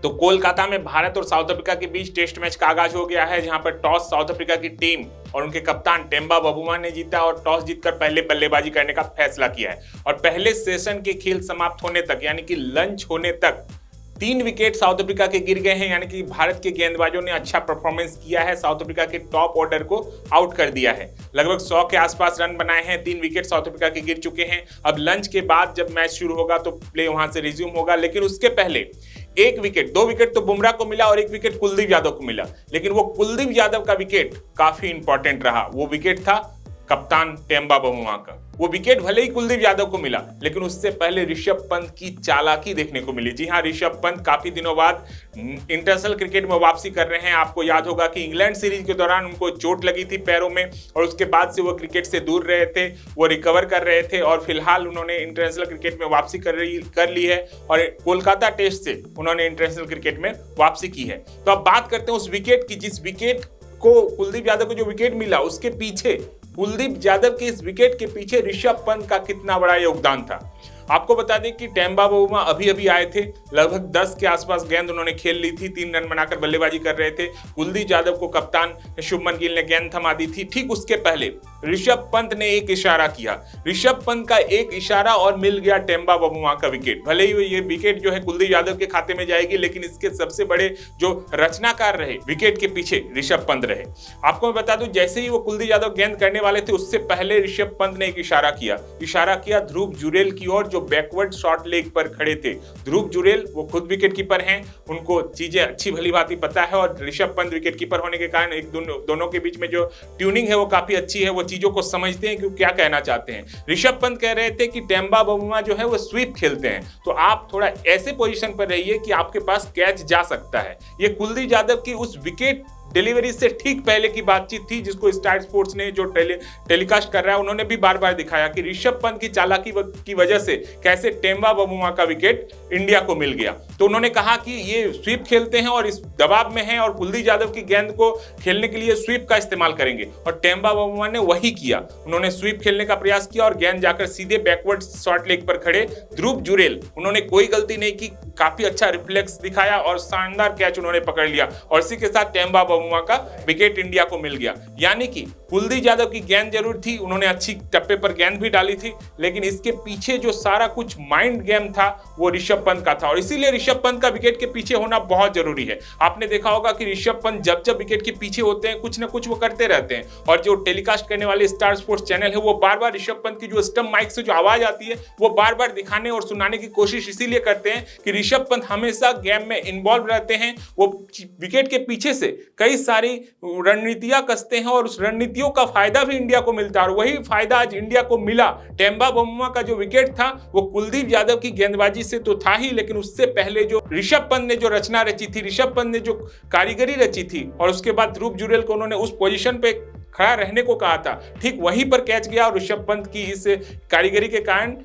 तो कोलकाता में भारत और साउथ अफ्रीका के बीच टेस्ट मैच का आगाज हो गया है, जहां पर टॉस साउथ अफ्रीका की टीम और उनके कप्तान टेम्बा बबुआ ने जीता और टॉस जीतकर पहले बल्लेबाजी करने का फैसला किया है। और पहले सेशन के खेल समाप्त होने तक यानी कि लंच होने तक 3 विकेट साउथ अफ्रीका के गिर गए हैं, यानी कि भारत के गेंदबाजों ने अच्छा परफॉर्मेंस किया है, साउथ अफ्रीका के टॉप ऑर्डर को आउट कर दिया है। लगभग 100 के आसपास रन बनाए हैं, 3 विकेट साउथ अफ्रीका के गिर चुके हैं। अब लंच के बाद जब मैच शुरू होगा तो प्ले वहां से रिज्यूम होगा, लेकिन उसके पहले 1 विकेट, 2 विकेट तो बुमराह को मिला और 1 विकेट कुलदीप यादव को मिला, लेकिन वो कुलदीप यादव का विकेट काफी इंपॉर्टेंट रहा। वो विकेट था कप्तान टेम्बा बबुआ का। वो विकेट भले ही कुलदीप यादव को मिला, लेकिन उससे पहले ऋषभ पंत की चालाकी देखने को मिली। जी हां, ऋषभ पंत काफी दिनों बाद इंटरनेशनल क्रिकेट में वापसी कर रहे हैं। आपको याद होगा कि इंग्लैंड सीरीज के दौरान उनको चोट लगी थी पैरों में और उसके बाद से वो क्रिकेट से दूर रहे थे, वो रिकवर कर रहे थे और फिलहाल उन्होंने इंटरनेशनल क्रिकेट में वापसी कर ली है और कोलकाता टेस्ट से उन्होंने इंटरनेशनल क्रिकेट में वापसी की है। तो अब बात करते हैं उस विकेट की, जिस विकेट को कुलदीप यादव को जो विकेट मिला, उसके पीछे कुलदीप यादव के इस विकेट के पीछे ऋषभ पंत का कितना बड़ा योगदान था। आपको बता दें कि टेम्बा बबुआ अभी आए थे, लगभग 10 के आसपास गेंद उन्होंने खेल ली थी, 3 रन बनाकर बल्लेबाजी कर रहे थे। कुलदीप यादव को कप्तान शुभमन गिल ने गेंद थमा दी थी। ठीक उसके पहले ऋषभ पंत ने एक इशारा किया, ऋषभ पंत का एक इशारा और मिल गया टेम्बा बबुआ का विकेट। भले ही ये विकेट जो है कुलदीप यादव के खाते में जाएगी, लेकिन इसके सबसे बड़े जो रचनाकार रहे विकेट के पीछे ऋषभ पंत रहे। आपको मैं बता दूं, जैसे ही वो कुलदीप यादव गेंद करने वाले थे, उससे पहले ऋषभ पंत ने एक इशारा किया ध्रुव जुरेल की ओर, जो बैकवर्ड शॉर्ट लेग पर खड़े थे। ध्रुव जुरेल वो खुद विकेट कीपर हैं, उनको चीजें अच्छी भली भांति पता है और ऋषभ पंत विकेट कीपर होने के कारण एक दोनों के बीच में जो ट्यूनिंग है वो काफी अच्छी है, वो चीजों को समझते हैं कि क्या कहना चाहते हैं। ऋषभ पंत कह रहे थे कि टेम्बा बबुआ जो है वो स्वीप खेलते हैं, तो आप थोड़ा ऐसे पोजीशन पर रहिए कि आपके पास कैच जा सकता है। ये कुलदीप यादव की उस विकेट डिलीवरी से ठीक पहले की बातचीत थी, जिसको स्टार स्पोर्ट्स ने जो टेलीकास्ट कर रहा है उन्होंने भी बार बार दिखाया कि ऋषभ पंत की चालाकी की वजह से कैसे टेम्बा बबुआ का विकेट इंडिया को मिल गया। तो उन्होंने कहा कि ये स्वीप खेलते हैं और इस दबाव में हैं और कुलदीप यादव की गेंद को खेलने के लिए स्वीप का इस्तेमाल करेंगे, और टेम्बा बबुआ ने वही किया। उन्होंने स्वीप खेलने का प्रयास किया और गेंद जाकर सीधे बैकवर्ड शॉर्ट लेग पर खड़े ध्रुव जुरेल, उन्होंने कोई गलती नहीं की, काफी अच्छा रिफ्लेक्स दिखाया और शानदार कैच उन्होंने पकड़ लिया और इसी के साथ टेम्बा बबुआ का विकेट इंडिया को मिल गया। यानी कि कुलदीप यादव की गेंद जरूर थी, उन्होंने अच्छी टप्पे पर गेंद भी डाली थी, लेकिन इसके पीछे जो सारा कुछ माइंड गेम था वो ऋषभ पंत का था और इसीलिए ऋषभ पंत का विकेट के पीछे होना बहुत जरूरी है। आपने देखा होगा कि ऋषभ पंत जब विकेट के पीछे होते हैं कुछ ना कुछ वो करते रहते हैं, और जो टेलीकास्ट करने वाले स्टार स्पोर्ट्स चैनल है वो बार बार ऋषभ पंत की जो स्टंप माइक से जो आवाज आती है वो बार बार दिखाने और सुनाने की कोशिश इसीलिए करते हैं कि ऋषभ पंत हमेशा गेम में इन्वॉल्व रहते हैं, वो विकेट के पीछे से कई सारी रणनीतियां कसते हैं और उस रणनीतियों का फायदा भी इंडिया को मिलता है और वही फायदा आज इंडिया को मिला। टेम्बा बबुआ का जो विकेट था वो कुलदीप यादव की गेंदबाजी से तो था ही, लेकिन उससे पहले जो ऋषभ पंत ने जो रचना रची थी, ऋषभ पंत ने जो कारीगरी रची थी और उसके बाद ध्रुव जुरेल को उन्होंने उस पोजीशन पे खड़ा रहने को कहा था, ठीक वहीं पर कैच गया और ऋषभ पंत की इस कारीगरी के कारण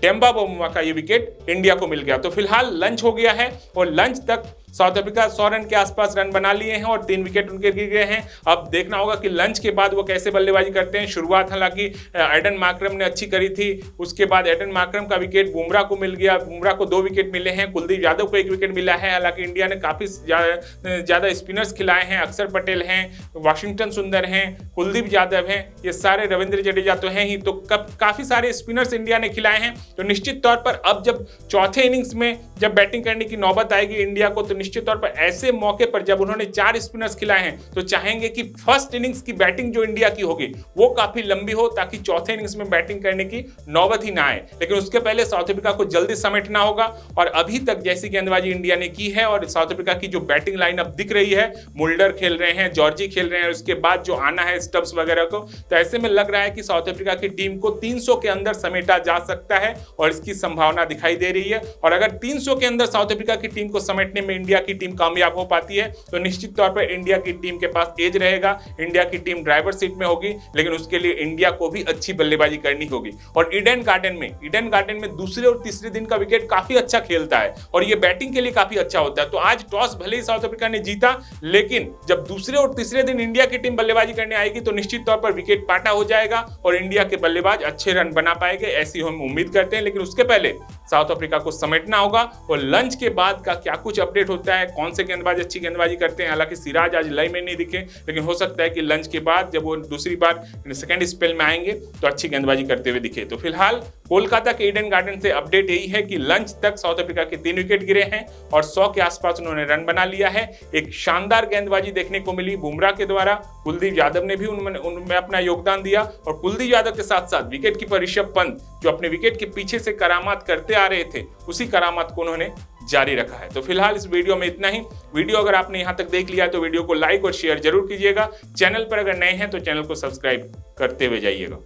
टेम्बा बबुआ का ये विकेट इंडिया को मिल गया। तो फिलहाल लंच हो गया है और लंच तक साउथ अफ्रीका 100 रन के आसपास रन बना लिए हैं और 3 विकेट उनके गिर गए हैं। अब देखना होगा कि लंच के बाद वो कैसे बल्लेबाजी करते हैं। शुरुआत हालांकि एडन मार्करम ने अच्छी करी थी, उसके बाद एडन मार्करम का विकेट बुमराह को मिल गया, बुमराह को 2 विकेट मिले हैं, कुलदीप यादव को 1 विकेट मिला है। हालांकि इंडिया ने काफी ज्यादा स्पिनर्स खिलाए हैं, अक्षर पटेल हैं, वाशिंगटन सुंदर हैं, कुलदीप यादव हैं, ये सारे, रविंद्र जडेजा तो हैं ही, तो काफी सारे स्पिनर्स इंडिया ने खिलाए हैं। तो निश्चित तौर पर अब जब चौथे इनिंग्स में जब बैटिंग करने की नौबत आएगी इंडिया को, तो निश्चित तौर पर ऐसे मौके पर जब उन्होंने 4 स्पिनर्स खिलाए हैं तो चाहेंगे कि फर्स्ट इनिंग्स की बैटिंग जो इंडिया की होगी वो काफी लंबी हो, ताकि चौथे इनिंग्स में बैटिंग करने की नौबत ही ना आए। लेकिन उसके पहले साउथ अफ्रीका को जल्दी समेटना होगा और अभी तक जैसी गेंदबाजी इंडिया ने की है और साउथ अफ्रीका की जो बैटिंग लाइनअप दिख रही है, मुल्डर खेल रहे हैं, जॉर्जी खेल रहे हैं, उसके बाद जो आना है स्टब्स वगैरह को, तो ऐसे में लग रहा है कि साउथ अफ्रीका की टीम को 300 के अंदर समेटा जा सकता है और इसकी संभावना दिखाई दे रही है। और अगर 300 के अंदर साउथ अफ्रीका की टीम को समेटने में इंडिया की टीम कामयाब हो पाती है तो निश्चित तौर पर इंडिया की टीम के पास एज रहेगा, इंडिया की टीम ड्राइवर सीट में होगी, लेकिन उसके लिए इंडिया को भी अच्छी बल्लेबाजी करनी होगी। और ईडन गार्डन में दूसरे और तीसरे दिन का विकेट काफी अच्छा खेलता है और ये बैटिंग के लिए काफी अच्छा होता है। तो आज टॉस भले ही साउथ अफ्रीका ने जीता, लेकिन जब दूसरे और तीसरे दिन इंडिया की टीम बल्लेबाजी करने आएगी तो निश्चित तौर पर विकेट पाटा हो जाएगा और इंडिया के बल्लेबाज अच्छे रन बना पाएंगे, ऐसी हम उम्मीद करते हैं। लेकिन उसके पहले साउथ अफ्रीका को समेटना होगा और लंच के बाद का क्या कुछ अपडेट होता होता है, कौन से गेंदबाज अच्छी गेंदबाजी करते हैं। हालांकि सिराज आज लय में नहीं दिखे, लेकिन हो सकता है कि लंच के बाद जब वो दूसरी बार सेकंड स्पेल में आएंगे तो अच्छी गेंदबाजी करते हुए दिखे। तो फिलहाल कोलकाता के ईडन गार्डन से अपडेट यही है कि लंच तक साउथ अफ्रीका के 3 विकेट गिरे हैं और 100 के आसपास उन्होंने रन बना लिया है। एक शानदार गेंदबाजी देखने को मिली बुमराह के द्वारा, कुलदीप यादव ने भी उनमें अपना योगदान दिया और कुलदीप यादव के साथ साथ विकेट कीपर ऋषभ पंत जो अपने विकेट के पीछे से करामात करते आ रहे थे, उसी करामात को उन्होंने जारी रखा है। तो फिलहाल इस वीडियो में इतना ही। वीडियो अगर आपने यहां तक देख लिया है तो वीडियो को लाइक और शेयर जरूर कीजिएगा। चैनल पर अगर नए हैं तो चैनल को सब्सक्राइब करते हुए जाइएगा।